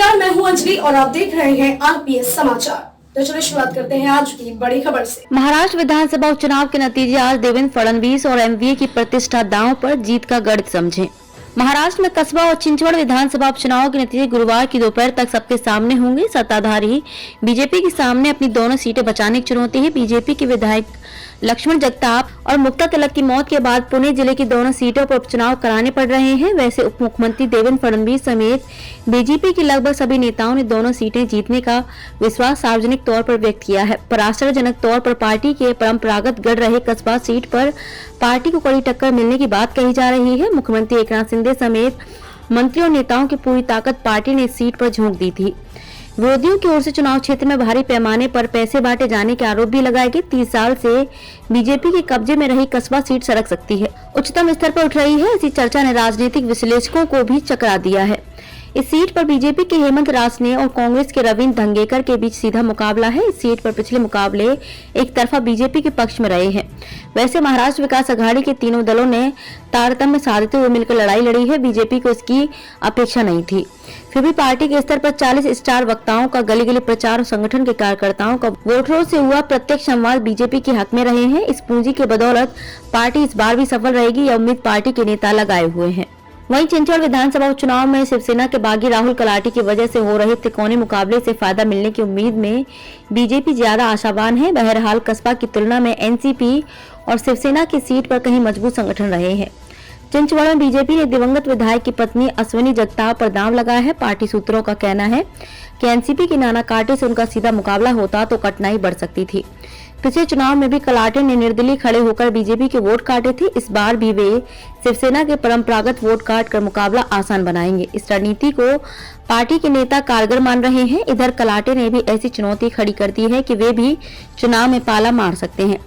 नमस्कार, मैं हूं अंजलि और आप देख रहे हैं आरपीएस समाचार। तो चलिए शुरुआत करते हैं आज की बड़ी खबर से। महाराष्ट्र विधानसभा उपचुनाव के नतीजे आज देवेंद्र फडणवीस और एमवीए की प्रतिष्ठा दांव पर, जीत का गणित समझें। महाराष्ट्र में कस्बा और चिंचवड़ विधानसभा उपचुनाव के नतीजे गुरुवार की दोपहर तक सबके सामने होंगे। सत्ताधारी बीजेपी के सामने अपनी दोनों सीटें बचाने की चुनौती है। बीजेपी के विधायक लक्ष्मण जगताप और मुक्ता तिलक की मौत के बाद पुणे जिले की दोनों सीटों पर उपचुनाव कराने पड़ रहे हैं। वैसे उप मुख्यमंत्री देवेंद्र फडणवीस समेत बीजेपी के लगभग सभी नेताओं ने दोनों सीटें जीतने का विश्वास सार्वजनिक तौर पर व्यक्त किया है। पर आश्चर्यजनक तौर पर पार्टी के परंपरागत गढ़ रहे कस्बा सीट पर पार्टी को कड़ी टक्कर मिलने की बात कही जा रही है। मुख्यमंत्री एकनाथ शिंदे समेत मंत्रियों और नेताओं की पूरी ताकत पार्टी ने इस सीट पर झोंक दी थी। विरोधियों की ओर से चुनाव क्षेत्र में भारी पैमाने पर पैसे बांटे जाने के आरोप भी लगाए गए। 30 साल से बीजेपी के कब्जे में रही कस्बा सीट सरक सकती है, उच्चतम स्तर पर उठ रही है। इसी चर्चा ने राजनीतिक विश्लेषकों को भी चकरा दिया है। इस सीट पर बीजेपी के हेमंत रासने और कांग्रेस के रविंद्र धंगेकर के बीच सीधा मुकाबला है। इस सीट पर पिछले मुकाबले एक तरफा बीजेपी के पक्ष में रहे हैं। वैसे महाराष्ट्र विकास अघाड़ी के तीनों दलों ने तारतम्य साधते हुए मिलकर लड़ाई लड़ी है। बीजेपी को इसकी अपेक्षा नहीं थी, फिर भी पार्टी के स्तर पर 40 स्टार वक्ताओं का गली गली प्रचार और संगठन के कार्यकर्ताओं का वोटरों से हुआ प्रत्यक्ष संवाद बीजेपी के हक में रहे हैं। इस पूंजी के बदौलत पार्टी इस बार भी सफल रहेगी, यह उम्मीद पार्टी के नेता लगाए हुए हैं। वहीं चिंचवड़ विधानसभा उपचुनाव में शिवसेना के बागी राहुल कलाटी की वजह से हो रहे त्रिकोणीय मुकाबले से फायदा मिलने की उम्मीद में बीजेपी ज्यादा आशावान है। बहरहाल कस्बा की तुलना में एनसीपी और शिवसेना की सीट पर कहीं मजबूत संगठन रहे हैं। चिंचवड़ में बीजेपी ने दिवंगत विधायक की पत्नी अश्विनी जगताप पर दांव लगाया है। पार्टी सूत्रों का कहना है कि एनसीपी के नाना काटे से उनका सीधा मुकाबला होता तो कठिनाई बढ़ सकती थी। पिछले चुनाव में भी कलाटे ने निर्दलीय खड़े होकर बीजेपी के वोट काटे थे। इस बार भी वे शिवसेना के परंपरागत वोट काट कर मुकाबला आसान बनाएंगे। इस रणनीति को पार्टी के नेता कारगर मान रहे हैं। इधर कलाटे ने भी ऐसी चुनौती खड़ी कर दी है कि वे भी चुनाव में पाला मार सकते हैं।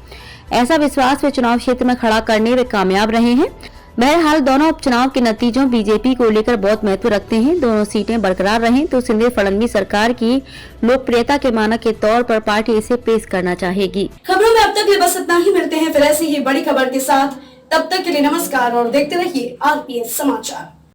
ऐसा विश्वास वे चुनाव क्षेत्र में खड़ा करने में कामयाब रहे हैं। बहरहाल दोनों उपचुनाव के नतीजों बीजेपी को लेकर बहुत महत्व रखते हैं। दोनों सीटें बरकरार रहें तो शिंदे फडणवीस सरकार की लोकप्रियता के मानक के तौर पर पार्टी इसे पेश करना चाहेगी। खबरों में अब तक बस इतना ही। मिलते हैं फिर ऐसी ही बड़ी खबर के साथ। तब तक के लिए नमस्कार और देखते रहिए आरपीएस समाचार।